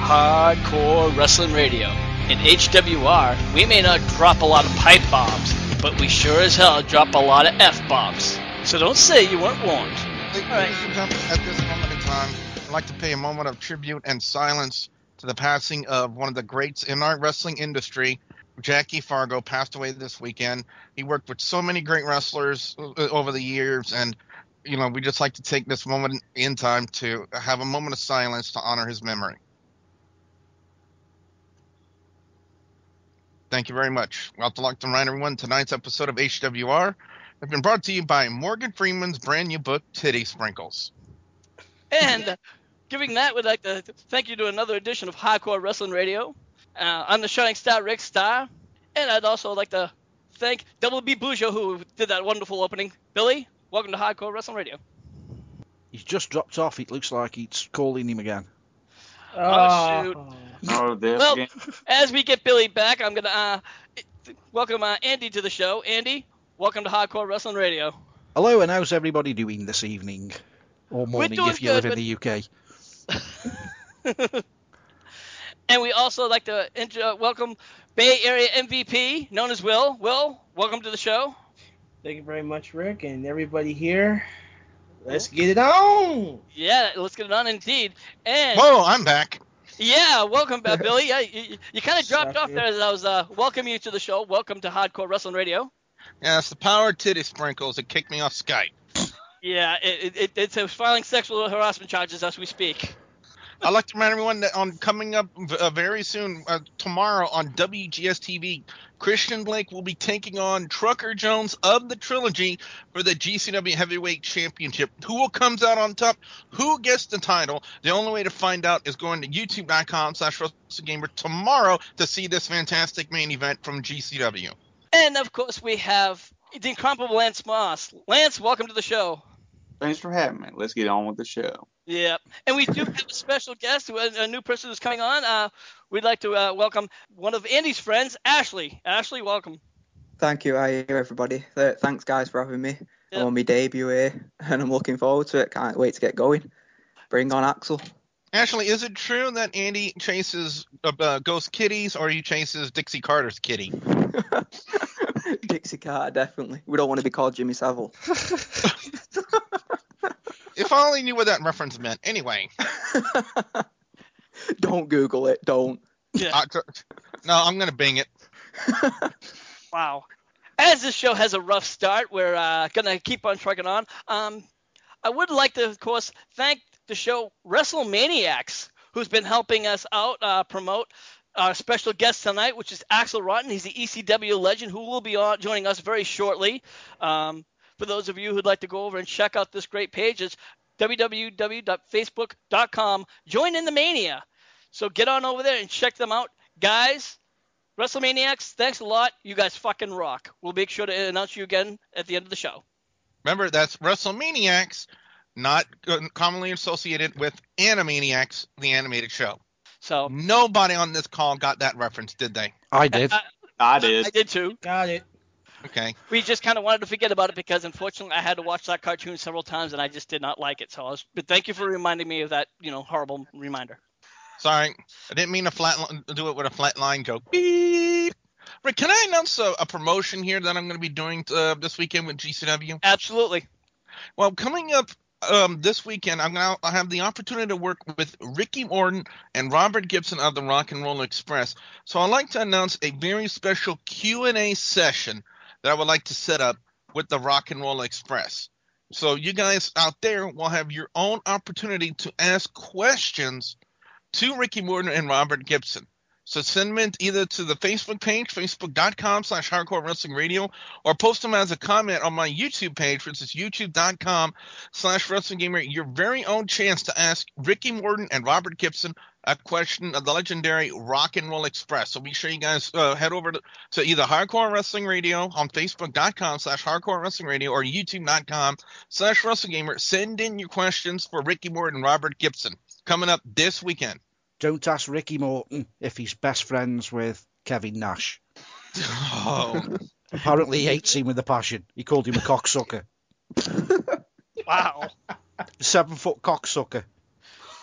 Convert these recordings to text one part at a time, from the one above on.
Hardcore Wrestling Radio. In HWR, we may not drop a lot of pipe bombs, but we sure as hell drop a lot of F-bombs. So don't say you weren't warned. Ladies and gentlemen, at this moment in time, I'd like to pay a moment of tribute and silence to the passing of one of the greats in our wrestling industry. Jackie Fargo passed away this weekend. He worked with so many great wrestlers over the years, and we'd just like to take this moment in time to have a moment of silence to honor his memory. Thank you very much. I'd like to remind everyone tonight's episode of HWR has been brought to you by Morgan Freeman's brand new book, Titty Sprinkles. And giving that, we'd like to thank you to another edition of Hardcore Wrestling Radio. I'm the Shining Star, Rick Starr. And I'd also like to thank Double B Bujo, who did that wonderful opening. Billy, welcome to Hardcore Wrestling Radio. He's just dropped off. It looks like it's calling him again. Oh, shoot. Well, again. As we get Billy back, I'm going to welcome Andy to the show. Andy, welcome to Hardcore Wrestling Radio. Hello, and how's everybody doing this evening? Or morning if you live in the UK. And we also like to welcome Bay Area MVP, known as Will. Will, welcome to the show. Thank you very much, Rick, and everybody here. Let's get it on. Yeah, let's get it on indeed. And whoa, I'm back. Yeah, welcome back, Billy. Yeah, you kind of dropped off there as I was welcoming you to the show. Welcome to Hardcore Wrestling Radio. Yeah, it's the power of Titty Sprinkles that kicked me off Skype. Yeah, it's filing sexual harassment charges as we speak. I'd like to remind everyone that coming up very soon, tomorrow on WGS-TV, Christian Blake will be taking on Trucker Jones of the Trilogy for the GCW Heavyweight Championship. Who comes out on top? Who gets the title? The only way to find out is going to youtube.com/WrestleGamer tomorrow to see this fantastic main event from GCW. And, of course, we have the incomparable Lance Moss. Lance, welcome to the show. Thanks for having me. Let's get on with the show. Yeah, and we do have a special guest, a new person who's coming on. We'd like to welcome one of Andy's friends, Ashley. Ashley, welcome. Thank you. Hi, everybody. Thanks, guys, for having me. Yep. I'm on my debut here, and I'm looking forward to it. Can't wait to get going. Bring on Axl. Ashley, is it true that Andy chases ghost kitties, or he chases Dixie Carter's kitty? Dixie Carter, definitely. We don't want to be called Jimmy Savile. If I only knew what that reference meant. Anyway. Don't Google it. Don't. Yeah. No, I'm going to Bing it. Wow. As this show has a rough start, we're going to keep on trucking on. I would like to, of course, thank the show WrestleManiacs, who's been helping us out promote our special guest tonight, which is Axl Rotten. He's the ECW legend who will be joining us very shortly. For those of you who'd like to go over and check out this great page, it's www.facebook.com. Join in the mania. So get on over there and check them out. Guys, WrestleManiacs, thanks a lot. You guys fucking rock. We'll make sure to announce you again at the end of the show. Remember, that's WrestleManiacs, not commonly associated with Animaniacs, the animated show. So nobody on this call got that reference, did they? I did. I did. I did too. Got it. Okay. We just kind of wanted to forget about it because, unfortunately, I had to watch that cartoon several times and I just did not like it. But thank you for reminding me of that, horrible reminder. Sorry, I didn't mean to do it with a flat line joke. Beep. Rick, can I announce a promotion here that I'm going to be doing this weekend with GCW? Absolutely. Well, coming up this weekend, I'll have the opportunity to work with Ricky Morton and Robert Gibson of the Rock and Roll Express. So I'd like to announce a very special Q&A session that I would like to set up with the Rock and Roll Express. So you guys out there will have your own opportunity to ask questions to Ricky Morton and Robert Gibson. So send them in either to the Facebook page, facebook.com/Hardcore Wrestling Radio, or post them as a comment on my YouTube page, which is youtube.com/WrestlingGamer. Your very own chance to ask Ricky Morton and Robert Gibson a question of the legendary Rock and Roll Express. So be sure you guys head over to either Hardcore Wrestling Radio on facebook.com/Hardcore Wrestling Radio or youtube.com/WrestlingGamer. Send in your questions for Ricky Morton and Robert Gibson coming up this weekend. Don't ask Ricky Morton if he's best friends with Kevin Nash. Oh. Apparently he hates him with a passion. He called him a cocksucker. Wow. 7-foot cocksucker.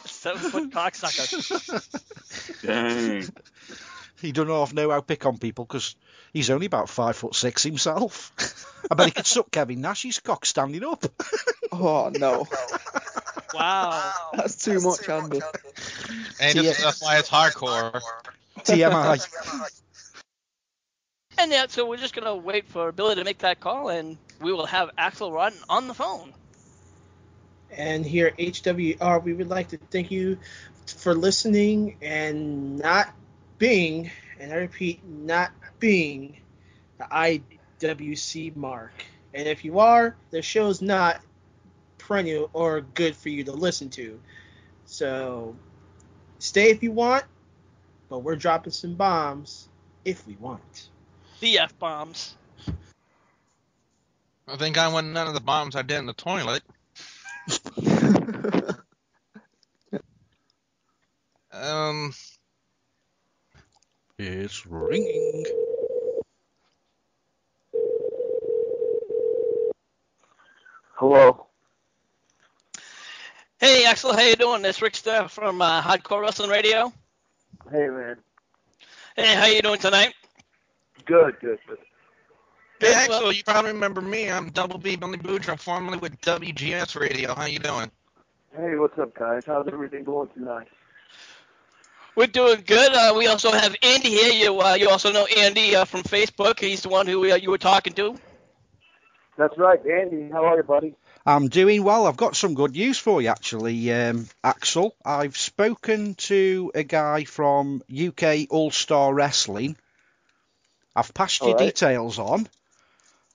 7-foot cocksucker. Dang. He don't half know how to pick on people because he's only about 5'6" himself. I bet he could suck Kevin Nash's cock standing up. Oh no, Wow. that's too much, Andy. And that's why it's hardcore. TMI. And yeah, so we're just gonna wait for Billy to make that call, and we will have Axl Rotten on the phone. And here at HWR, we would like to thank you for listening and not being, and I repeat, not being the IWC mark. And if you are, the show's not perennial or good for you to listen to. So stay if you want, but we're dropping some bombs if we want. The F-bombs. I think I want none of the bombs I did in the toilet. It's ringing. Hello. Hey, Axl, how you doing? It's Rick Staff from Hardcore Wrestling Radio. Hey, man. Hey, how you doing tonight? Good. Hey, Axel, you probably remember me. I'm Double B, Billy Boudreaux, formerly with WGS Radio. How you doing? Hey, what's up, guys? How's everything going tonight? We're doing good. We also have Andy here. You also know Andy from Facebook. He's the one who you were talking to. That's right, Andy. How are you, buddy? I'm doing well. I've got some good news for you, actually, Axel. I've spoken to a guy from UK All-Star Wrestling. I've passed your details on,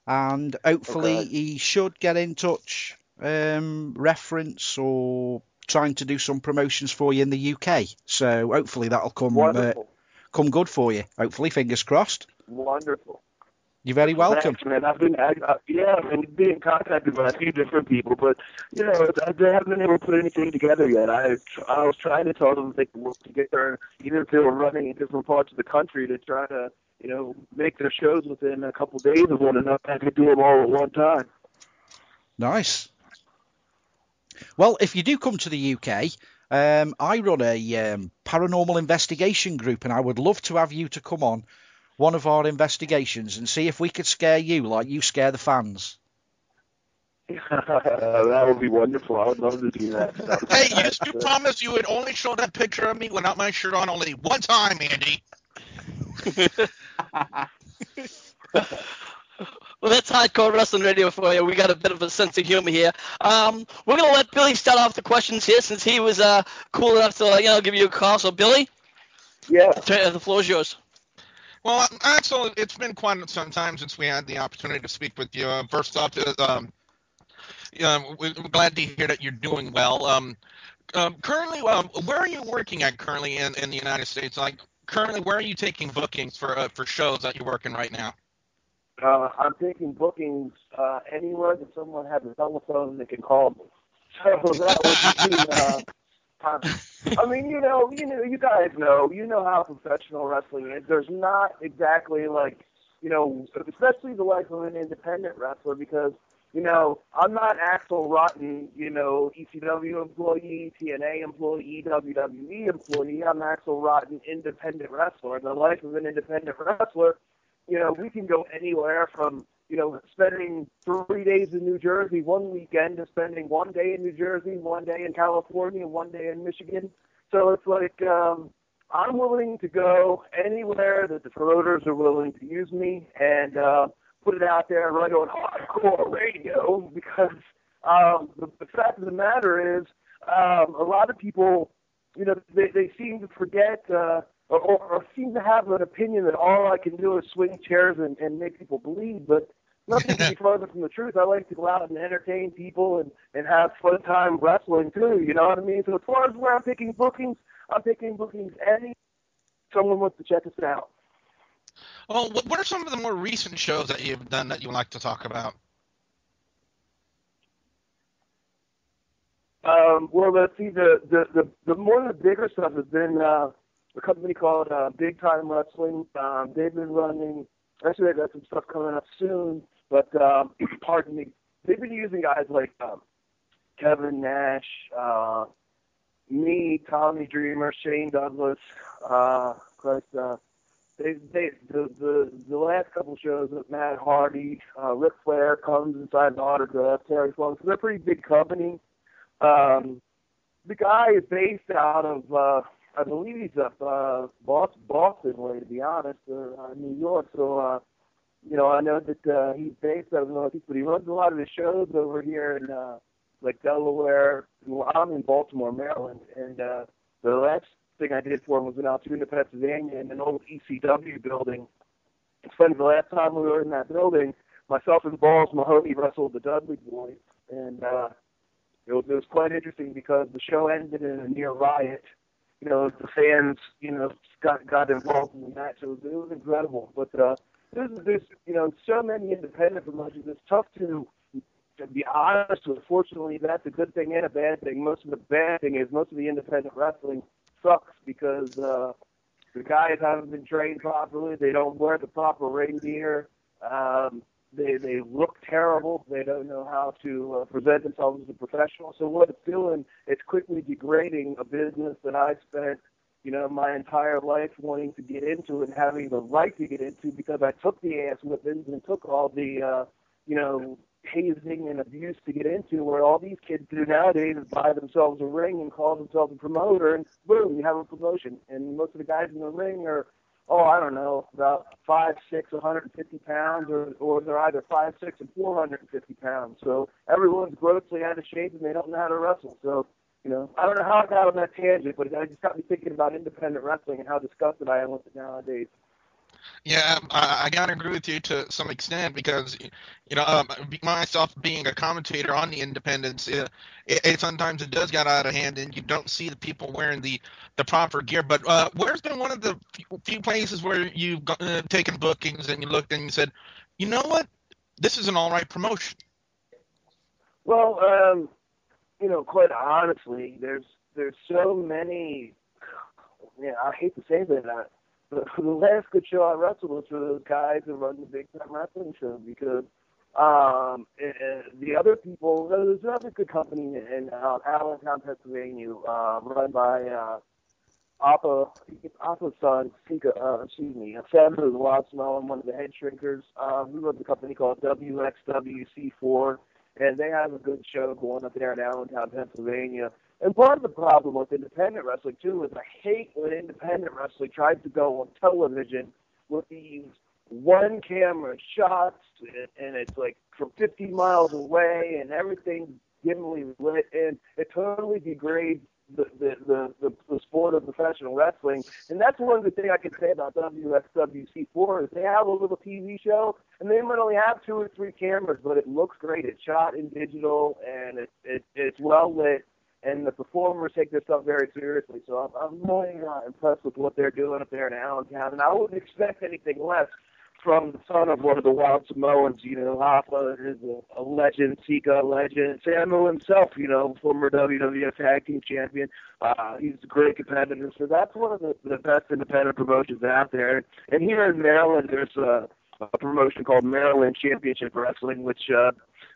and hopefully he should get in touch, reference or trying to do some promotions for you in the UK. So hopefully that'll come good for you. Hopefully, fingers crossed. Wonderful. You're very welcome. Thanks, man. I've been being contacted by a few different people, but they haven't been able to put anything together yet. I was trying to tell them they could work together, even if they were running in different parts of the country, to try to make their shows within a couple days of one another. I could do them all at one time. Nice. Well, if you do come to the UK, I run a paranormal investigation group, and I would love to have you to come on one of our investigations and see if we could scare you like you scare the fans. That would be wonderful. I would love to do that. Hey, you promised you would only show that picture of me without my shirt on only one time, Andy. Well, that's Hardcore Wrestling Radio for you. We got a bit of a sense of humor here. We're going to let Billy start off the questions here since he was cool enough to give you a call. So, Billy? Yeah. The floor is yours. Well, Axel, it's been quite some time since we had the opportunity to speak with you. First off, we're glad to hear that you're doing well. Currently, where are you working at currently in the United States? Like, currently, where are you taking bookings for shows that you're working right now? I'm taking bookings anywhere that someone has a telephone that can call me. So that would be I mean, you guys know how professional wrestling is. There's not exactly especially the life of an independent wrestler, because I'm not Axl Rotten, ECW employee, TNA employee, WWE employee. I'm Axl Rotten, independent wrestler. In the life of an independent wrestler, we can go anywhere from, spending 3 days in New Jersey one weekend to spending 1 day in New Jersey, 1 day in California, 1 day in Michigan. So it's like I'm willing to go anywhere that the promoters are willing to use me and put it out there right on Hardcore Radio, because the fact of the matter is a lot of people, they seem to forget or seem to have an opinion that all I can do is swing chairs and make people bleed, but nothing can be further from the truth. I like to go out and entertain people and have fun time wrestling too, you know what I mean? So as far as where I'm picking bookings any someone wants to check us out. Well, what are some of the more recent shows that you've done that you would like to talk about? Well, let's see. The more the bigger stuff has been a company called Big Time Wrestling. They've been running. Actually, they've got some stuff coming up soon. But pardon me, they've been using guys like Kevin Nash, me, Tommy Dreamer, Shane Douglas, the last couple shows with Matt Hardy, Ric Flair comes inside the autograph, Terry Funk. So they're a pretty big company. The guy is based out of, I believe he's up Boston way, to be honest, or New York. So, I know that he's based out of the Northeast, but he runs a lot of his shows over here in, like Delaware. Well, I'm in Baltimore, Maryland, and the last thing I did for him was in Altoona, Pennsylvania, in an old ECW building. It's funny, the last time we were in that building, myself and Balls Mahoney wrestled the Dudley Boys, and it was quite interesting because the show ended in a near riot. The fans, got involved in the match. It was incredible. But there's so many independent promotions. It's tough to be honest with. Fortunately, that's a good thing and a bad thing. Most of the bad thing is most of the independent wrestling sucks because the guys haven't been trained properly. They don't wear the proper ring gear. They look terrible. They don't know how to present themselves as a professional. So what it's doing, it's quickly degrading a business that I spent, my entire life wanting to get into and having the right to get into because I took the ass whippings and took all the, hazing and abuse to get into, where all these kids do nowadays is buy themselves a ring and call themselves a promoter, and boom, you have a promotion. And most of the guys in the ring are, about 5'6", 150 pounds, or they're either 5'6" and 450 pounds. So everyone's grossly out of shape and they don't know how to wrestle. So, I don't know how I got on that tangent, but it just got me thinking about independent wrestling and how disgusted I am with it nowadays. Yeah, I gotta agree with you to some extent because, myself being a commentator on the independents, it sometimes it does get out of hand and you don't see the people wearing the proper gear. But where's been one of the few places where you've taken bookings and you looked and you said, you know what, this is an all right promotion? Well, quite honestly, there's so many. I hate to say that. The last good show I wrestled was for those guys who run the Big Time Wrestling Show because the other people, there's another good company in Allentown, Pennsylvania, run by Appa's son, Sam, who's a lot smaller, one of the head shrinkers. He runs a company called WXWC4, and they have a good show going up there in Allentown, Pennsylvania. And part of the problem with independent wrestling, too, is I hate when independent wrestling tries to go on television with these one-camera shots, and it's like from 50 miles away, and everything's dimly lit, and it totally degrades the sport of professional wrestling. And that's one good thing I can say about WXWC4 is they have a little TV show, and they might only have 2 or 3 cameras, but it looks great. It's shot in digital, and it's well lit. And the performers take this stuff very seriously. So I'm really impressed with what they're doing up there in Allentown. And I wouldn't expect anything less from the son of one of the Wild Samoans. Hoffa is a legend, Sika a legend. Samuel himself, former WWF Tag Team Champion. He's a great competitor. So that's one of the best independent promotions out there. And here in Maryland, there's a promotion called Maryland Championship Wrestling, which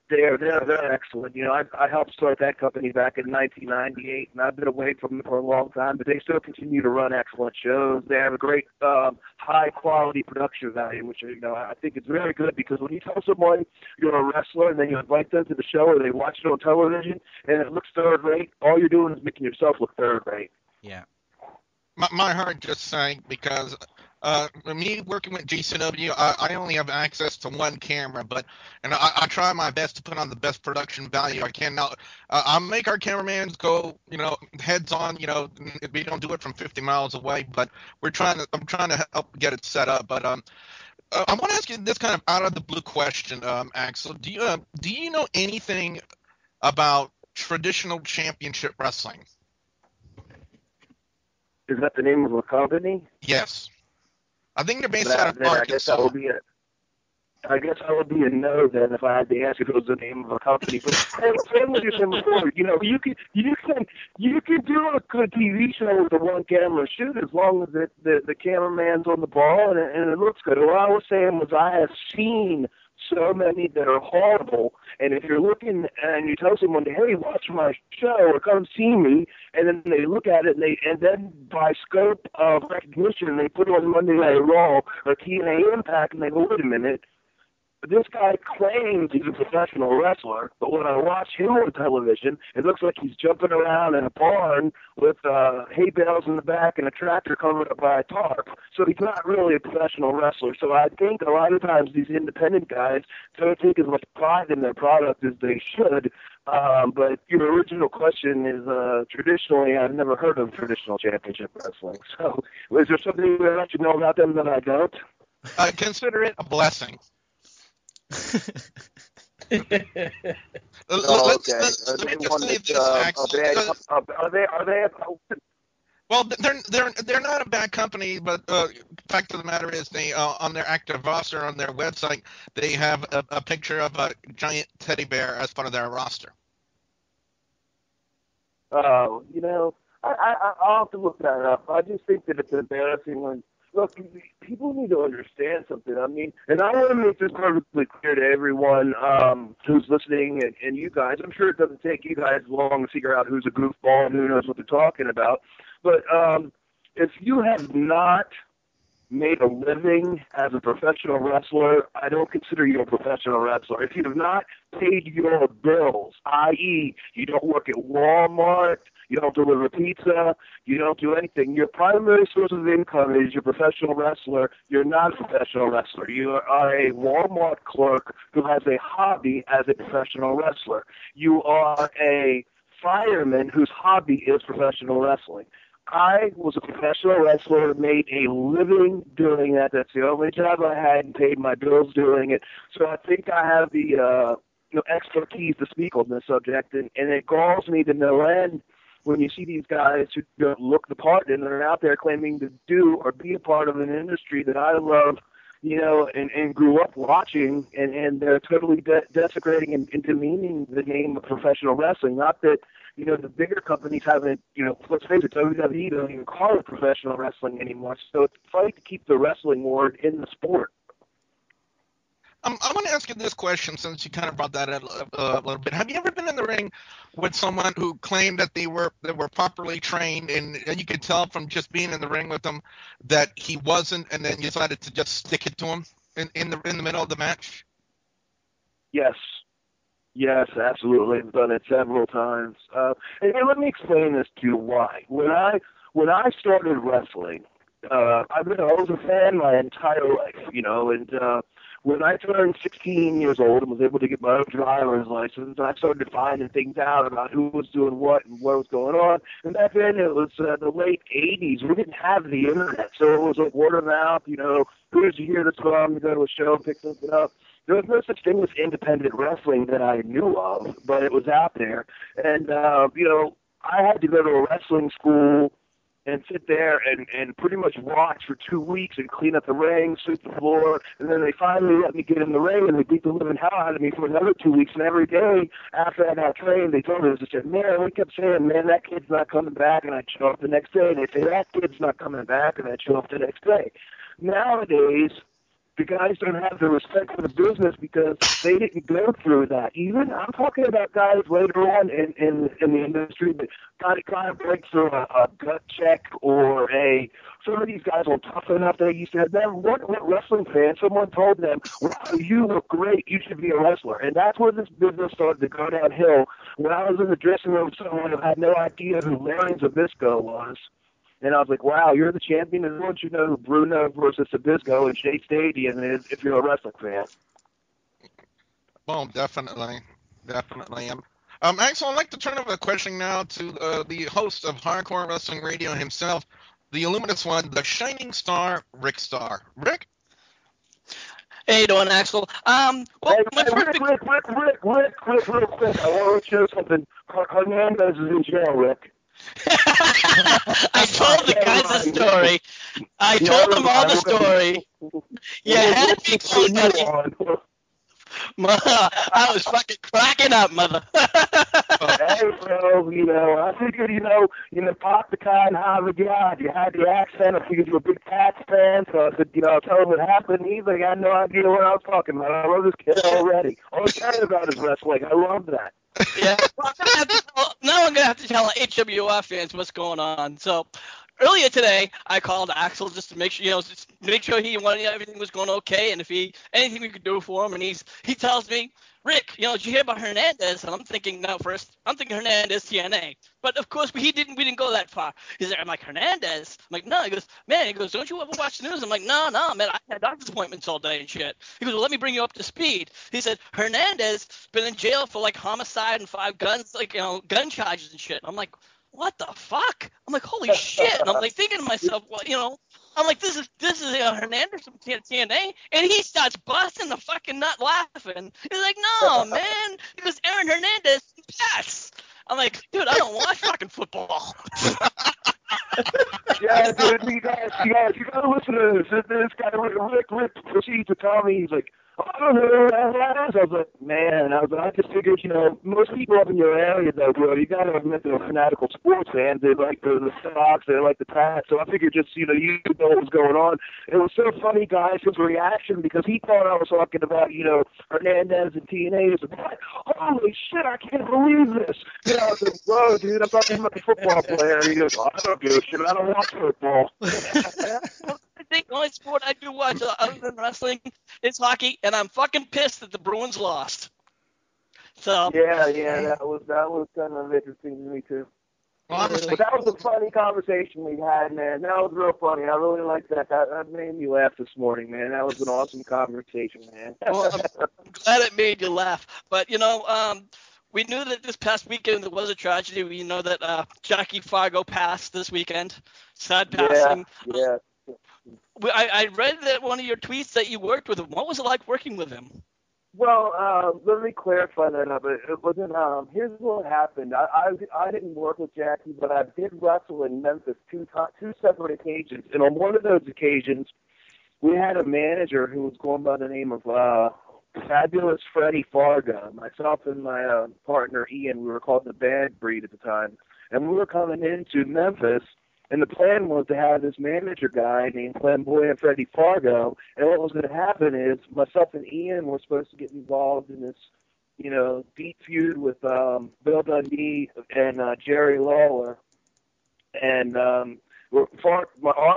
they're excellent. I helped start that company back in 1998, and I've been away from them for a long time, but they still continue to run excellent shows. They have a great high-quality production value, which I think is very good because when you tell someone you're a wrestler and then you invite them to the show or they watch it on television and it looks third-rate, all you're doing is making yourself look third-rate. Yeah. My heart just sank because me working with GCW, I only have access to one camera, and I try my best to put on the best production value I can. Now, I'll make our cameramans go, heads on, we don't do it from 50 miles away, but I'm trying to help get it set up. But I want to ask you this kind of out of the blue question, Axl. Do you know anything about traditional championship wrestling? Is that the name of a company? Yes. I think they're based out of Arkansas. I guess I would be a no then if I had to ask if it was the name of a company. But same with you before, you can do a good TV show with a one camera shoot as long as the cameraman's on the ball and it looks good. What I was saying was I have seen so many that are horrible. And if you're looking and you tell someone, hey, watch my show or come see me, and then they look at it and then by scope of recognition, they put on Monday Night Raw or TNA Impact, and they go, wait a minute. This guy claims he's a professional wrestler, but when I watch him on television, it looks like he's jumping around in a barn with hay bales in the back and a tractor covered up by a tarp. So he's not really a professional wrestler. So I think a lot of times these independent guys don't take as much pride in their product as they should. But your original question is, traditionally, I've never heard of traditional championship wrestling. So is there something that you know about them that I don't? I consider it a blessing. Okay. Are they? Well, they're not a bad company, but fact of the matter is, they on their active roster on their website, they have a picture of a giant teddy bear as part of their roster. Oh, I'll have to look that up. I just think that it's embarrassing when. Look, people need to understand something. I mean, and I want to make this perfectly clear to everyone who's listening and you guys. I'm sure it doesn't take you guys long to figure out who's a goofball and who knows what they're talking about. But if you have not made a living as a professional wrestler, I don't consider you a professional wrestler. If you have not paid your bills, i.e., you don't work at Walmart, you don't deliver pizza, you don't do anything, your primary source of income is your professional wrestler, you're not a professional wrestler. You are a Walmart clerk who has a hobby as a professional wrestler. You are a fireman whose hobby is professional wrestling. I was a professional wrestler, made a living doing that. That's the only job I had and paid my bills doing it. So I think I have the expertise to speak on this subject, and it galls me to no end when you see these guys who don't look the part and they're out there claiming to do or be a part of an industry that I love, and grew up watching, and they're totally desecrating and demeaning the name of professional wrestling. Not that, the bigger companies haven't, let's face it, WWE don't even call it professional wrestling anymore. So it's a fight to keep the wrestling word in the sport. I want to ask you this question since you kind of brought that up a little bit. Have you ever been in the ring with someone who claimed that they were properly trained, and you could tell from just being in the ring with them that he wasn't, and then you decided to just stick it to him in the middle of the match? Yes, absolutely. I've done it several times. And let me explain this to you why. When I started wrestling, I was a fan my entire life, and when I turned 16 years old and was able to get my own driver's license, I started finding things out about who was doing what and what was going on. And back then, it was the late 80s. We didn't have the internet, so it was like word of mouth, who did you hear that's going to go to a show and pick something up? There was no such thing as independent wrestling that I knew of, but it was out there. And, I had to go to a wrestling school and sit there and pretty much watch for 2 weeks and clean up the ring, sweep the floor, and then they finally let me get in the ring, and they beat the living hell out of me for another 2 weeks. And every day after I got trained, they told me, we kept saying, man, that kid's not coming back, and I'd show up the next day, and they'd say, that kid's not coming back, and I'd show up the next day. Nowadays, the guys don't have the respect for the business because they didn't go through that. Even I'm talking about guys later on in the industry that got to break through a gut check or some of these guys on Tough Enough. They used to have them. What wrestling fan? Someone told them, "Wow, you look great. You should be a wrestler." And that's where this business started to go downhill. When I was in the dressing room with someone who had no idea who Larry Zbyszko was. And I was like, wow, you're the champion. And don't you know who Bruno versus Zbyszko in Shea Stadium is if you're a wrestling fan? Well, definitely. Axl, I'd like to turn over the question now to the host of Hardcore Wrestling Radio himself, the Illuminous one, the Shining Star, Rick Starr. Rick? Hey, you doing, Axl? Rick, real quick. I want to show something. Hernandez is in jail, Rick. I told the guys the story. I told them all the story. You had me told buddy. I was fucking cracking up, mother. Hey, bro, I figured, pop the guy and have a god. You had the accent. I figured you were a big Pats fan, so I said, I'll tell him what happened. He's like, I had no idea what I was talking about. I love this kid already. All he's caring about is wrestling. I love that. Yeah. Now I'm going to have to tell HWR fans what's going on. So, earlier today, I called Axl just to make sure, he wanted everything was going okay, and if anything we could do for him. And he tells me, Rick, did you hear about Hernandez? And I'm thinking Hernandez TNA. But of course, we didn't go that far. I'm like, Hernandez? I'm like, no. He goes, man, don't you ever watch the news? I'm like, no, man, I had doctor's appointments all day and shit. He goes, well, let me bring you up to speed. He said, Hernandez been in jail for like homicide and 5 guns, gun charges and shit. I'm like, what the fuck? I'm like, holy shit. And I'm like thinking to myself, well, I'm like, this is Hernandez from TNA, and he starts busting the fucking nut laughing. He's like, no, man. He goes, Aaron Hernandez, yes. I'm like, dude, I don't watch fucking football. Yeah, dude, you gotta listen to this guy, Rick proceeds to tell me, he's like, I don't know who that is. I was like, man, I just figured, most people up in your area, though, bro, you gotta admit they're fanatical sports fans. They like the Sox, they like the Pats. So I figured just, you know what was going on. It was so funny, guys, his reaction, because he thought I was talking about, Hernandez and TNA. He was like, holy shit, I can't believe this. I was like, whoa, dude, I'm talking about the football player. He goes, I don't give a shit. I don't watch football. I think the only sport I do watch other than wrestling is hockey, and I'm fucking pissed that the Bruins lost. So yeah, that was kind of interesting to me too. Honestly, but that was a funny conversation we had, man. That was real funny. I really liked that. That made me laugh this morning, man. That was an awesome conversation, man. Well, I'm glad it made you laugh. But we knew that this past weekend there was a tragedy. We know that Jackie Fargo passed this weekend. Sad passing. Yeah. I read that one of your tweets that you worked with him. What was it like working with him? Well, let me clarify that a bit. It wasn't. Here's what happened. I didn't work with Jackie, but I did wrestle in Memphis two separate occasions. And on one of those occasions, we had a manager who was going by the name of Fabulous Freddie Fargo. Myself and my partner Ian, we were called the Bad Breed at the time, and we were coming into Memphis. And the plan was to have this manager guy named Flamboyant Freddie Fargo. And what was going to happen is myself and Ian were supposed to get involved in this, deep feud with Bill Dundee and Jerry Lawler. And our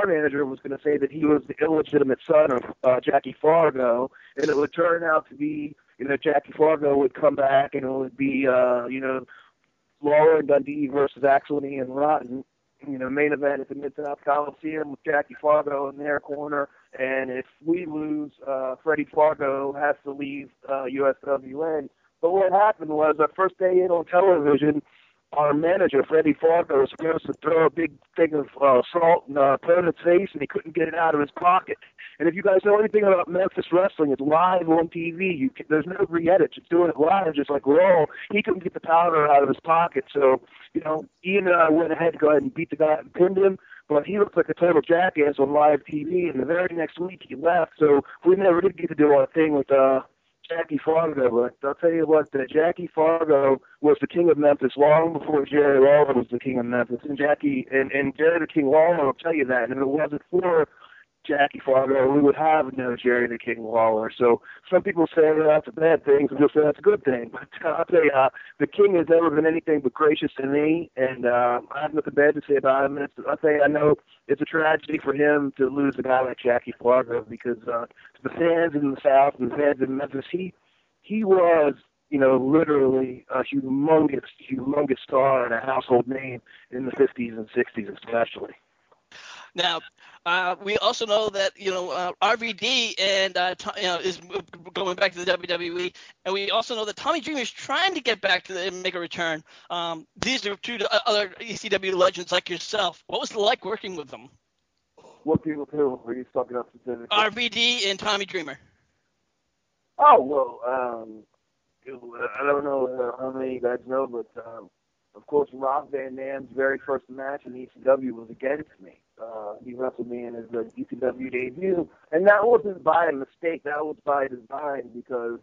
manager was going to say that he was the illegitimate son of Jackie Fargo. And it would turn out to be, Jackie Fargo would come back and it would be, Lawler and Dundee versus Axl and Ian Rotten. Main event at the Mid-South Coliseum with Jackie Fargo in their corner. And if we lose, Freddie Fargo has to leave USWA. But what happened was our first day in on television, our manager, Freddie Fargo, was supposed to throw a big thing of salt in opponent's face, and he couldn't get it out of his pocket. And if you guys know anything about Memphis wrestling, it's live on TV. There's no re-edits. It's doing it live, just like Raw. He couldn't get the powder out of his pocket. So, Ian and I went ahead to go ahead and beat the guy and pinned him. But he looked like a total jackass on live TV. And the very next week he left. So we never did get to do our thing with Jackie Fargo. But I'll tell you what, Jackie Fargo was the king of Memphis long before Jerry Lawler was the king of Memphis. And Jerry the King Lawler will tell you that. And if it wasn't for Jackie Fargo, we would have no Jerry the King Lawler. So some people say that's a bad thing, some people say that's a good thing. But I'll tell you, the King has never been anything but gracious to me, and I have nothing bad to say about him. I'll tell you, I know it's a tragedy for him to lose a guy like Jackie Fargo because to the fans in the South and the fans in Memphis, he was, literally a humongous star and a household name in the 50s and 60s especially. Now, we also know that RVD and is going back to the WWE, and we also know that Tommy Dreamer is trying to get back to and make a return. These are two other ECW legends like yourself. What was it like working with them? What people were you talking about specifically? RVD and Tommy Dreamer. Oh well, I don't know how many of you guys know, but of course, Rob Van Dam's very first match in ECW was against me. He wrestled me in his ECW debut, and that wasn't by a mistake. That was by design because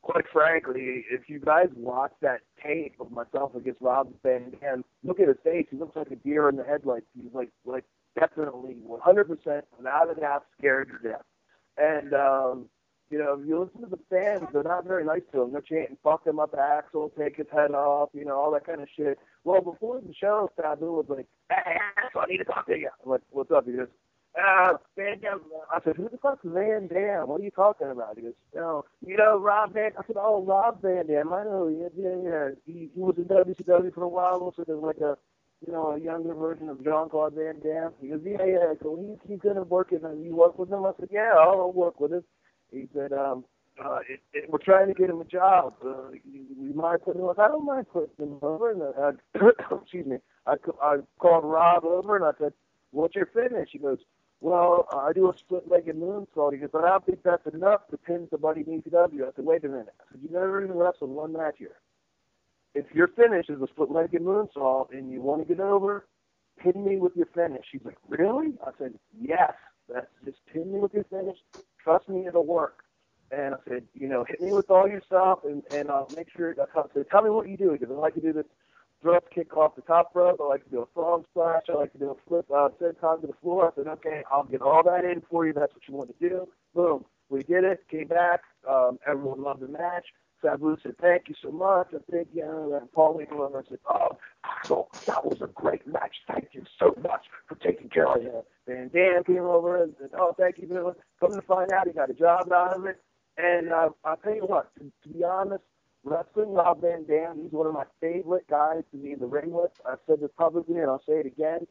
quite frankly, if you guys watch that tape of myself against Rob Van Dam, look at his face. He looks like a deer in the headlights. He's like definitely 100% without a doubt scared to death. And if you listen to the fans, they're not very nice to him. They're chanting, "Fuck him up, Axl, take his head off," all that kind of shit. Well, before the show, Sabu was like, "Hey, Axl, I need to talk to you." I'm like, "What's up?" He goes, Van Dam. I said, "Who the fuck's Van Dam? What are you talking about?" He goes, Rob Van." I said, "Oh, Rob Van Dam. I know. Yeah. He was in WCW for a while. Looks like like a younger version of Jean-Claude Van Damme." He goes, "Yeah. So he's gonna work it. You work with him?" I said, "Yeah, I'll work with him." He said, "We're trying to get him a job. You mind putting him over?" I don't mind putting him over. And excuse me. I called Rob over and I said, "What's your finish?" He goes, "Well, I do a split-legged moonsault." He goes, "But I don't think that's enough to pin somebody in ECW." I said, "Wait a minute." I said, "You never even wrestled one match here. If your finish is a split-legged moonsault and you want to get over, pin me with your finish." He's like, "Really?" I said, "Yes. That's just pin me with your finish. Trust me, it'll work." And I said, "Hit me with all your stuff, and I'll make sure." I said, "Tell me what you do." Because I like to do this drop kick off the top rope. I like to do a frog splash. I like to do a flip senton to the floor. I said, "Okay, I'll get all that in for you. That's what you want to do." Boom. We did it. Came back. Everyone loved the match. Sabu said, "Thank you so much." I think, and Paul came over and said, "Oh, Axl, that was a great match. Thank you so much for taking care of him." And Dan came over and said, "Oh, thank you. Come to find out, he got a job out of it." And I'll tell you what, to be honest, wrestling Rob Van Dam, he's one of my favorite guys to be in the ring with. I've said this publicly, and I'll say it again.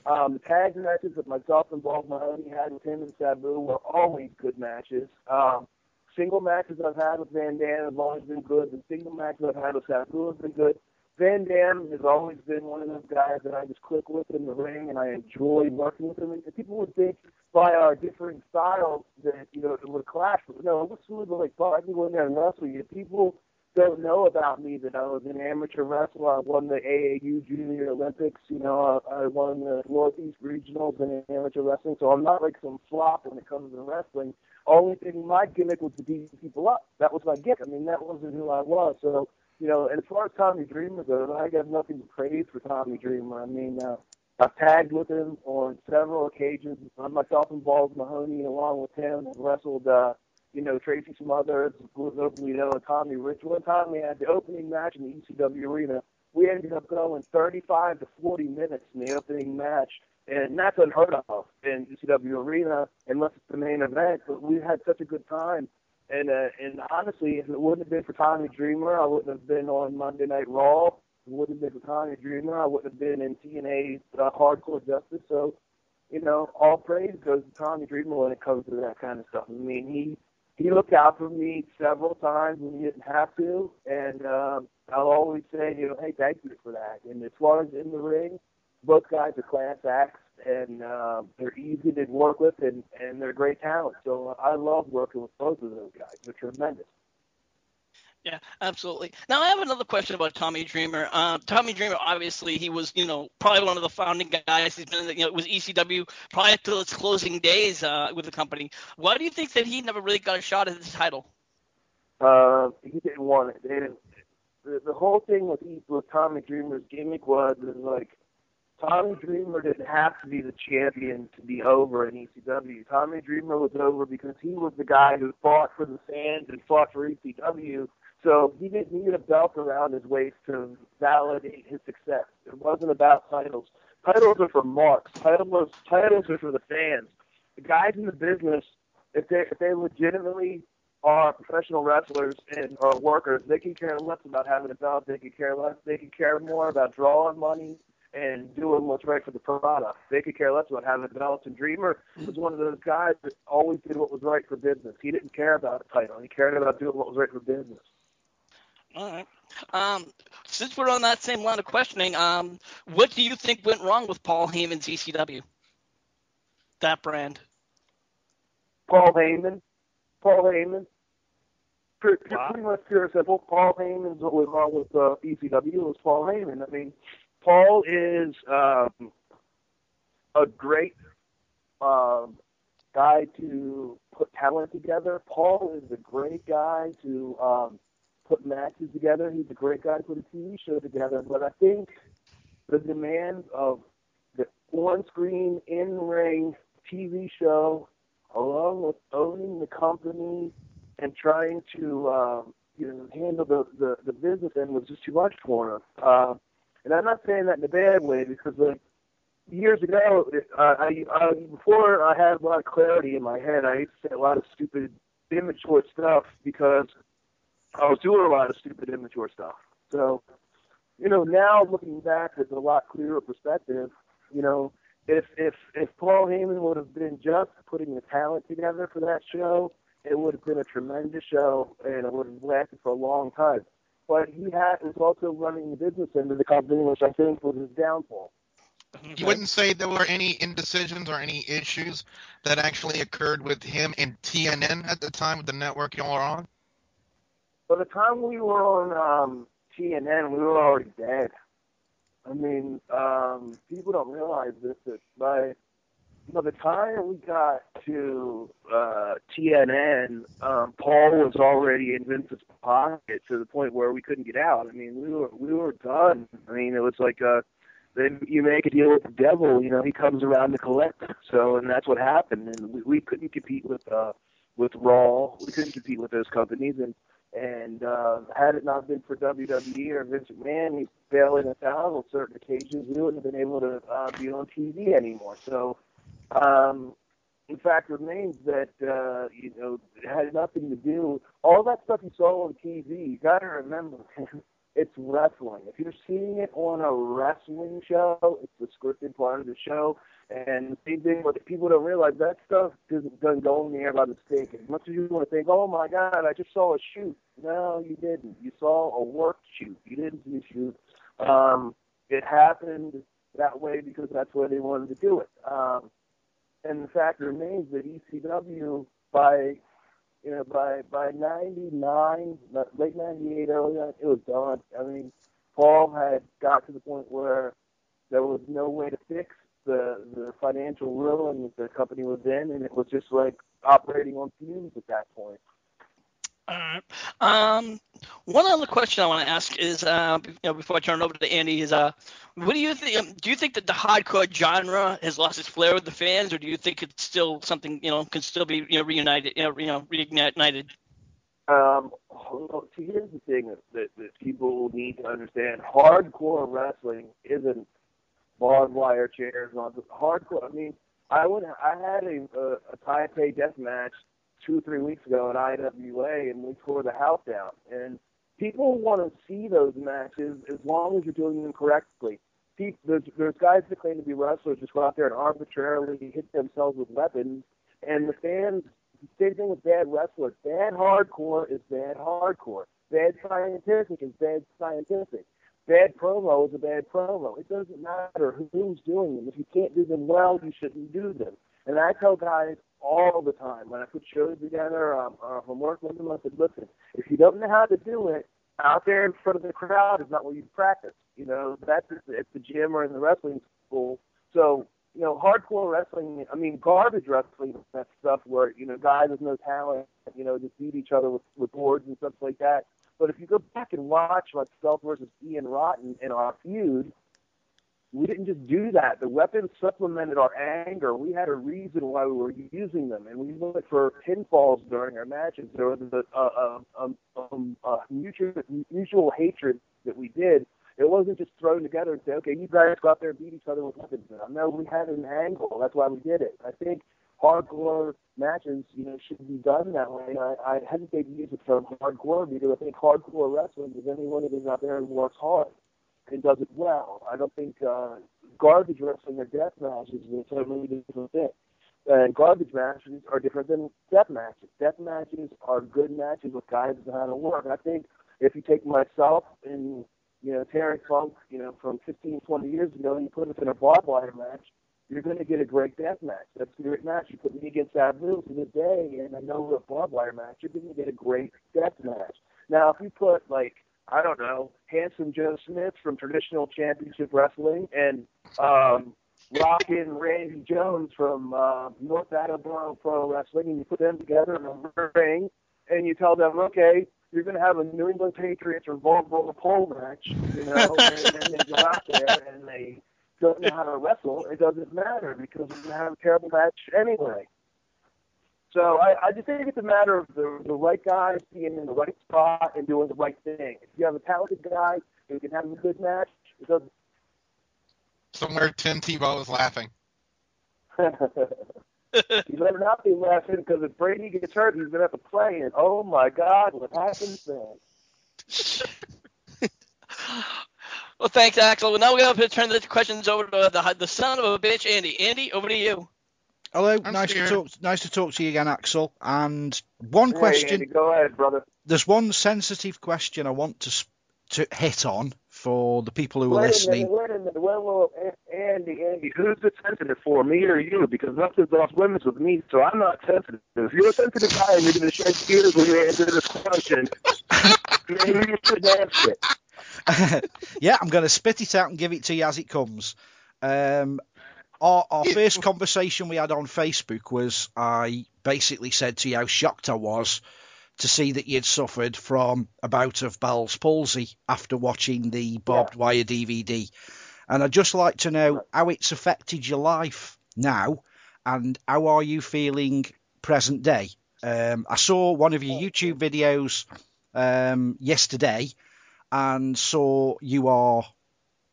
The tag matches that myself and Bob Mahoney had with him and Sabu were always good matches. Single matches I've had with Van Dam have always been good. The single matches I've had with Sabu have been good. Van Dam has always been one of those guys that I just click with in the ring, and I enjoy working with him. And people would think by our differing styles that, it would clash. But no, it was smooth like fun. I can go in there and wrestle you. People don't know about me that I was an amateur wrestler. I won the AAU Junior Olympics. I won the Northeast Regionals in amateur wrestling. So I'm not like some flop when it comes to wrestling. Only thing, my gimmick was to beat people up. That was my gimmick. I mean, that wasn't who I was. So, and as far as Tommy Dreamer goes, I got nothing to praise for Tommy Dreamer. I mean, I've tagged with him on several occasions. Myself and Balls Mahoney, along with him, wrestled, Tracy Smothers, and Tommy Rich. One time we had the opening match in the ECW arena. We ended up going 35 to 40 minutes in the opening match. And that's unheard of in ECW arena unless it's the main event. But we had such a good time. And honestly, if it wouldn't have been for Tommy Dreamer, I wouldn't have been on Monday Night Raw. If it wouldn't have been for Tommy Dreamer, I wouldn't have been in TNA's Hardcore Justice. So, all praise goes to Tommy Dreamer when it comes to that kind of stuff. I mean, he looked out for me several times when he didn't have to. And I'll always say, hey, thank you for that. And as far as in the ring, both guys are class acts, and they're easy to work with, and they're great talent. So I love working with both of those guys. They're tremendous. Yeah, absolutely. Now, I have another question about Tommy Dreamer. Tommy Dreamer, obviously, he was, probably one of the founding guys. He's been, it was ECW prior to its closing days with the company. Why do you think that he never really got a shot at the title? He didn't want it. The whole thing with Tommy Dreamer's gimmick was like, Tommy Dreamer didn't have to be the champion to be over in ECW. Tommy Dreamer was over because he was the guy who fought for the fans and fought for ECW. So he didn't need a belt around his waist to validate his success. It wasn't about titles. Titles are for marks. Titles are for the fans. The guys in the business, if they legitimately are professional wrestlers and are workers, they can care less about having a belt. They can care less. They can care more about drawing money and doing what's right for the product. They could care less about having belts. And Dreamer was one of those guys that always did what was right for business. He didn't care about a title. He cared about doing what was right for business. All right. Since we're on that same line of questioning, what do you think went wrong with Paul Heyman's ECW? That brand. Paul Heyman. Pretty much pure and simple. Paul Heyman's what was wrong with ECW was Paul Heyman. I mean, Paul is a great guy to put talent together. Paul is a great guy to put matches together. He's a great guy to put a TV show together. But I think the demands of the on-screen, in-ring TV show, along with owning the company and trying to handle the business end was just too much for him. And I'm not saying that in a bad way, because years ago, before I had a lot of clarity in my head, I used to say a lot of stupid, immature stuff because I was doing a lot of stupid, immature stuff. So, now looking back with a lot clearer perspective, if Paul Heyman would have been just putting the talent together for that show, it would have been a tremendous show, and it would have lasted for a long time. But he was also running the business end of the company, which I think was his downfall. You wouldn't say there were any indecisions or any issues that actually occurred with him and TNN at the time with the network you were on? By the time we were on TNN, we were already dead. I mean, people don't realize this, that by the time we got to TNN, Paul was already in Vince's pocket to the point where we couldn't get out. I mean, we were done. I mean, it was like then you make a deal with the devil, he comes around to collect. So, and that's what happened. And we couldn't compete with Raw. We couldn't compete with those companies. And had it not been for WWE or Vince McMahon bailing us out on certain occasions, we wouldn't have been able to be on TV anymore. So, in fact, remains that it had nothing to do. All that stuff you saw on TV, you got to remember, it's wrestling. If you're seeing it on a wrestling show, it's the scripted part of the show. And the same thing, what people don't realize, that stuff doesn't go in the air by mistake. As much as you want to think, oh my God, I just saw a shoot. No, you didn't. You saw a work shoot. You didn't see a shoot. It happened that way because that's where they wanted to do it. And the fact remains that ECW by 99, late 98, early 90, it was done. I mean, Paul had got to the point where there was no way to fix the financial ruin that the company was in, and it was just like operating on fumes at that point. All right. One other question I want to ask is, before I turn it over to Andy, is what do you think? Do you think that the hardcore genre has lost its flair with the fans, or do you think it's still something can still be reunited? Reignited. See, here's the thing that people need to understand: hardcore wrestling isn't barbed wire chairs on hardcore. I mean, I had a Taipei death match 2 or 3 weeks ago at IWA, and we tore the house down. And people want to see those matches as long as you're doing them correctly. There's guys that claim to be wrestlers just go out there and arbitrarily hit themselves with weapons, and the fans. Same thing with bad wrestlers. Bad hardcore is bad hardcore. Bad scientific is bad scientific. Bad promo is a bad promo. It doesn't matter who's doing them. If you can't do them well, you shouldn't do them. And I tell guys all the time when I put shows together, or if I'm working with them, I said, listen, if you don't know how to do it, out there in front of the crowd is not where you practice. That's at the gym or in the wrestling school. So, hardcore wrestling, garbage wrestling, that stuff where, guys with no talent, just beat each other with boards and stuff like that. But if you go back and watch myself versus Ian Rotten in our feud, we didn't just do that. The weapons supplemented our anger. We had a reason why we were using them, and we looked for pinfalls during our matches. There was a mutual hatred that we did. It wasn't just thrown together and say, okay, you guys go out there and beat each other with weapons. No, we had an angle. That's why we did it. I think hardcore matches, should be done that way. I hesitate to use the term hardcore because I think hardcore wrestling is anyone that is out there and works hard and does it well. I don't think garbage wrestling or death matches is a totally different thing. And garbage matches are different than death matches. Death matches are good matches with guys that know how to work. And I think if you take myself and Terry Funk, from 15, 20 years ago, and you put us in a barbed wire match, you're going to get a great death match. That's a great match. You put me against Sabu to this day, and I know we're a barbed wire match, you're going to get a great death match. Now, if you put, I don't know, Handsome Joe Smith from traditional championship wrestling and Rockin' Randy Jones from North Attleboro Pro Wrestling, and you put them together in a ring, and you tell them, okay, you're going to have a New England Patriots or Volvo pole match, you know, and then they go out there and they don't know how to wrestle. It doesn't matter because we're going to have a terrible match anyway. So I just think it's a matter of the right guys being in the right spot and doing the right thing. If you have a talented guy who can have a good match, it doesn't. Somewhere Tim Tebow is laughing. He better not be laughing because if Brady gets hurt, he's going to have to play. And oh my God, what happens then? Well, thanks, Axl. Well, now we're going to turn the questions over to the son of a bitch, Andy. Andy, over to you. Hello, I'm nice scared. to talk to you again, Axl. And one question. Andy, go ahead, brother. There's one sensitive question I want to hit on for the people who are listening. Wait a minute. Well, Andy, who's it sensitive for, me or you? Because nothing's off limits with me, so I'm not sensitive. If you're a sensitive guy and you're going to shed tears when you answer this question, maybe you should answer it. Yeah, I'm going to spit it out and give it to you as it comes. Our first conversation we had on Facebook was I basically said to you how shocked I was to see that you'd suffered from a bout of Bell's palsy after watching the barbed wire DVD. And I'd just like to know how it's affected your life now and how are you feeling present day? I saw one of your YouTube videos yesterday and saw you are,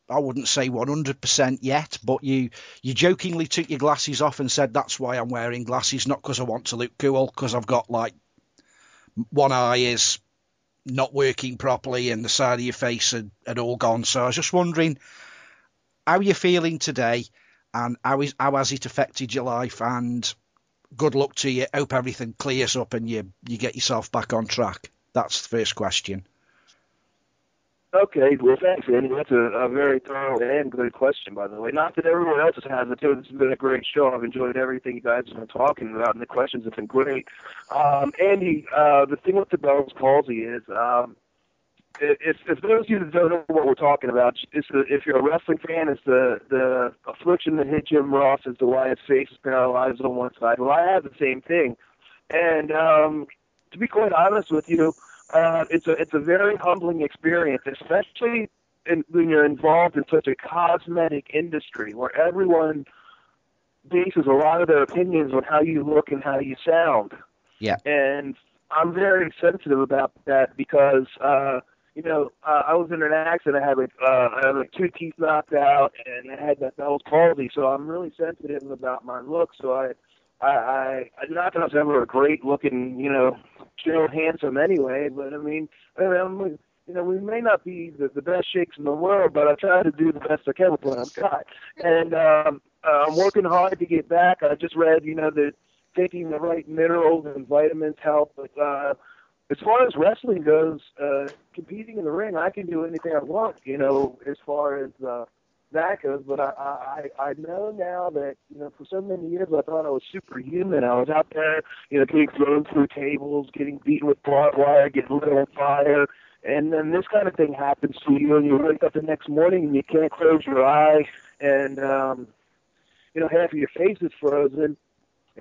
I wouldn't say 100% yet, but you jokingly took your glasses off and said, that's why I'm wearing glasses, not because I want to look cool, because I've got like one eye is not working properly and the side of your face had all gone. So I was just wondering how you're feeling today and how has it affected your life, and good luck to you. Hope everything clears up and you get yourself back on track. That's the first question. Okay, well, thanks, Andy. That's a very thorough and good question, by the way. Not that everyone else has it, too. This has been a great show. I've enjoyed everything you guys have been talking about, and the questions have been great. Andy, the thing with the Bell's palsy is, if those of you that don't know what we're talking about, if you're a wrestling fan, it's the affliction that hit Jim Ross as to why his face is paralyzed on one side. Well, I have the same thing. And to be quite honest with you, it's a very humbling experience, especially when you're involved in such a cosmetic industry where everyone bases a lot of their opinions on how you look and how you sound. Yeah. And I'm very sensitive about that because, I was in an accident. I had like 2 teeth knocked out, and I had that Bell's palsy, so I'm really sensitive about my look. So I not that I was ever a great looking, chill, handsome anyway, but I mean, we may not be the best shakes in the world, but I try to do the best I can with what I've got. And I'm working hard to get back. I just read, that taking the right minerals and vitamins help. But as far as wrestling goes, competing in the ring, I can do anything I want, as far as that goes. But I know now that, for so many years I thought I was superhuman. I was out there, getting thrown through tables, getting beaten with barbed wire, getting lit on fire. And then this kind of thing happens to you, and you wake up the next morning and you can't close your eye, and, half of your face is frozen.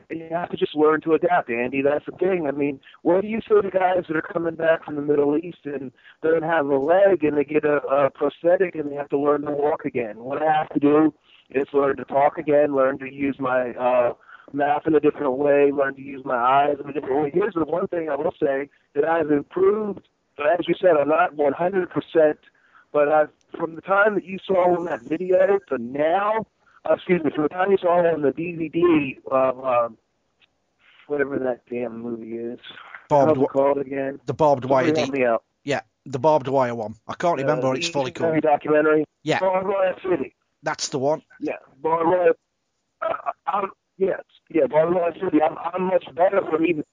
And you have to just learn to adapt, Andy. That's the thing. I mean, what do you say to guys that are coming back from the Middle East and they don't have a leg and they get a prosthetic and they have to learn to walk again? What I have to do is learn to talk again, learn to use my mouth in a different way, learn to use my eyes in a different way. Here's the one thing I will say that I've improved. As you said, I'm not 100%, but from the time that you saw in that video to now, from the time you saw it on the DVD, whatever that damn movie is. What's it called again? The barbed wire. Yeah, the barbed wire one. I can't remember what it's fully called. Documentary. Yeah. Barbed Wire City. That's the one. Yeah, Barbed Wire. Barbed Wire City. I'm much better from even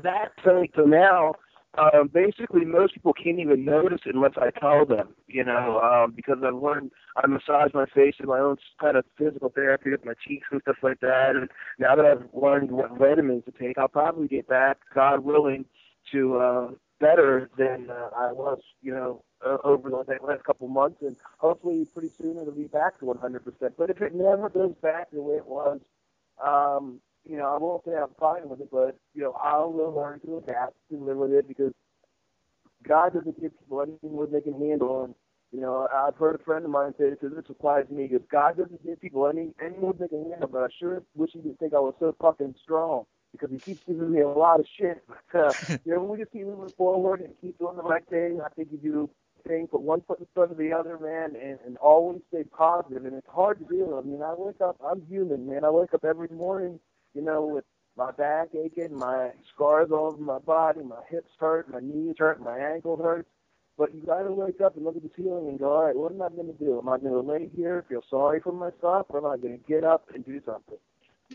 that point to now. Basically, most people can't even notice it unless I tell them, because I've learned, I massage my face in my own kind of physical therapy with my cheeks and stuff like that. And now that I've learned what vitamins to take, I'll probably get back, God willing, to better than I was, over the last couple months, and hopefully pretty soon it'll be back to 100%. But if it never goes back the way it was, I won't say I'm fine with it, but I will learn to adapt and live with it because God doesn't give people anything more than they can handle. And I've heard a friend of mine say this applies to me. Because God doesn't give people any more than they can handle. But I sure wish he didn't think I was so fucking strong because he keeps giving me a lot of shit. But we just keep moving forward and keep doing the right thing. I think you do the thing, put one foot in front of the other, man, and always stay positive. And it's hard to do. I mean, I wake up. I'm human, man. I wake up every morning, with my back aching, my scars all over my body, my hips hurt, my knees hurt, my ankle hurts. But you got to wake up and look at the ceiling and go, all right, what am I going to do? Am I going to lay here, feel sorry for myself, or am I going to get up and do something?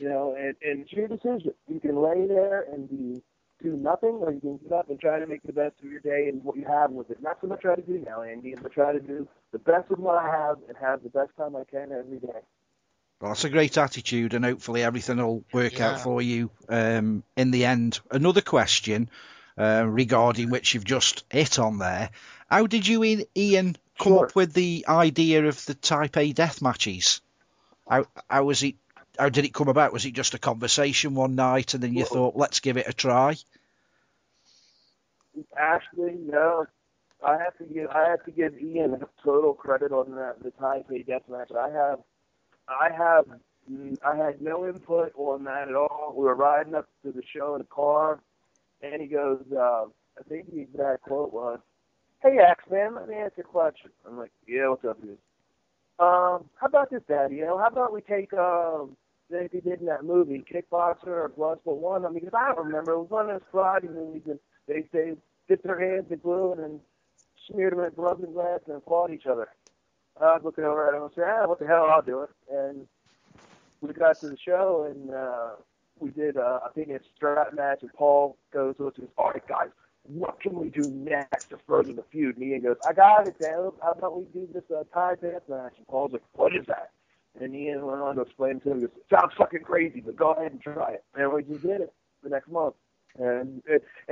And it's your decision. You can lay there and do nothing, or you can get up and try to make the best of your day and what you have with it. And that's what I try to do now, Andy, is I try to do the best of what I have and have the best time I can every day. Well, that's a great attitude, and hopefully everything will work out for you in the end. Another question regarding which you've just hit on there. How did you, Ian, come up with the idea of the Type A death matches? How did it come about? Was it just a conversation one night, and then you thought, let's give it a try? Actually, no. I have to give Ian total credit on that. The Type A death match. I had no input on that at all. We were riding up to the show in a car, and he goes, I think the exact quote was, "Hey, Axe, man, let me ask you a question." I'm like, "Yeah, what's up, dude?" How about this, Daddy? How about we take, like they did in that movie, Kickboxer or Bloodsport 1? I mean, because I don't remember. It was one of those karate movies, and they dipped their hands in glue and then smeared them in blood and glass and fought each other. I was looking over at him and said, what the hell, I'll do it. And we got to the show, and we did, I think, a strap match, and Paul goes to us and says, all right, guys, what can we do next to further the feud? And Ian goes, I got it, Dale. How about we do this tie death match? And Paul's like, what is that? And Ian went on to explain to him, he goes, sounds fucking crazy, but go ahead and try it. And we just did it the next month. And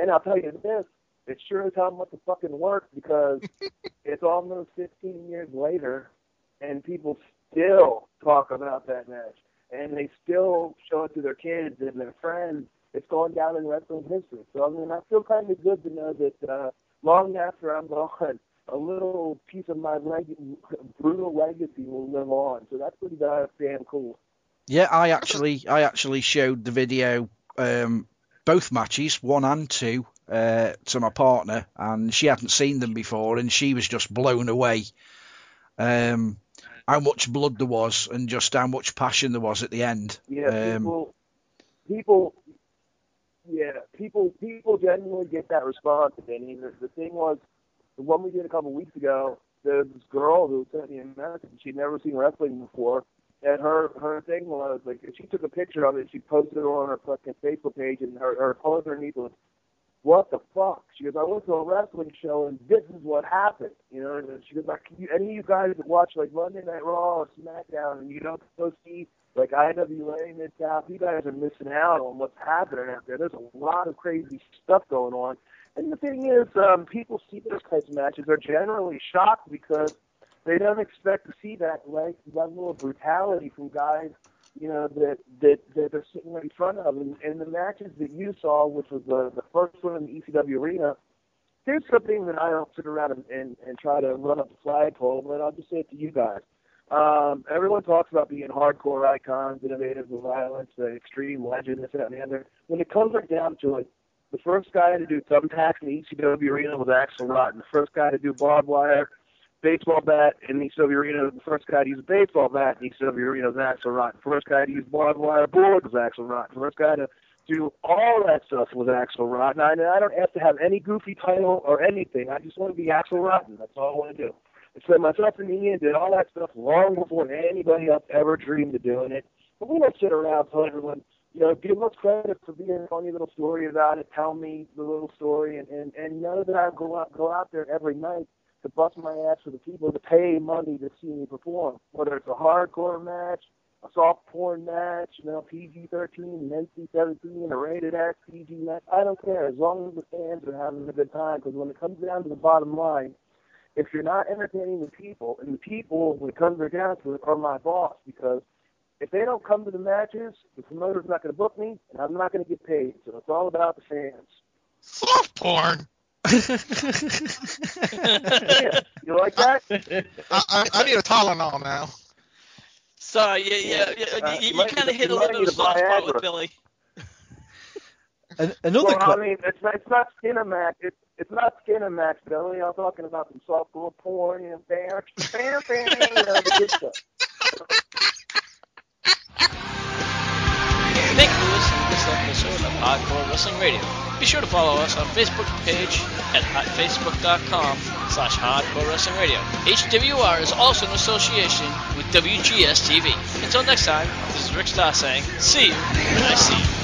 I'll tell you this, it sure as hell must have fucking worked because it's almost 15 years later, and people still talk about that match. And they still show it to their kids and their friends. It's going down in wrestling history. So, I mean, I feel kind of good to know that long after I'm gone, a little piece of my brutal legacy will live on. So that's pretty damn cool. Yeah, I actually showed the video, both matches, 1 and 2, to my partner, and she hadn't seen them before, and she was just blown away. How much blood there was, and just how much passion there was at the end. Yeah, people genuinely get that response. And the thing was, the one we did a couple weeks ago, there was this girl who sent me a message. She'd never seen wrestling before, and her thing was like, she took a picture of it. She posted it on her fucking Facebook page, and her post underneath was, "What the fuck?" She goes, "I went to a wrestling show, and this is what happened." You know, and she goes, like, any of you guys that watch like Monday Night Raw or SmackDown, and you don't go see like IWA and Mid-South, you guys are missing out on what's happening out there. There's a lot of crazy stuff going on. And the thing is, people see those types of matches. They're generally shocked because they don't expect to see that level of brutality from guys, you know, that they're sitting right in front of. And the matches that you saw, which was the first one in the ECW arena, there's something that I don't sit around and try to run up the flagpole, but I'll just say it to you guys. Everyone talks about being hardcore icons, innovative with violence, extreme legend, this, that, and the other. When it comes right down to it, the first guy to do thumbtacks in the ECW arena was Axl Rotten. The first guy to do barbed wire, baseball bat in the ECW arena, the first guy to use a baseball bat in the ECW arena was Axl Rotten. The first guy to use barbed wire board was Axl Rotten. The first guy to do all that stuff was Axl Rotten. I don't have to have any goofy title or anything. I just want to be Axl Rotten. That's all I want to do. So myself and Ian did all that stuff long before anybody else ever dreamed of doing it. But we don't sit around telling everyone, you know, give us credit for being a funny little story about it. Tell me the little story, and know that I go out there every night to bust my ass for the people to pay money to see me perform. Whether it's a hardcore match, a soft porn match, PG-13, an NC-17, a rated X, PG match. I don't care as long as the fans are having a good time. Because when it comes down to the bottom line, if you're not entertaining the people, and the people, when it comes down to it, are my boss, because if they don't come to the matches, the promoter's not going to book me, and I'm not going to get paid. So it's all about the fans. Soft porn. Yeah, you like that? I need a Tylenol now. Sorry, you kind of hit a little bit of a soft spot with Billy. Another I mean, it's not Skinamax. It's not Skinamax, Billy. I'm talking about some softcore porn and the good stuff. Thank you for listening to this episode of Hardcore Wrestling Radio. Be sure to follow us on Facebook page at facebook.com/Hardcore Wrestling Radio. HWR is also in association with WGS TV. Until next time, this is Rick Starr saying, see you when I see you.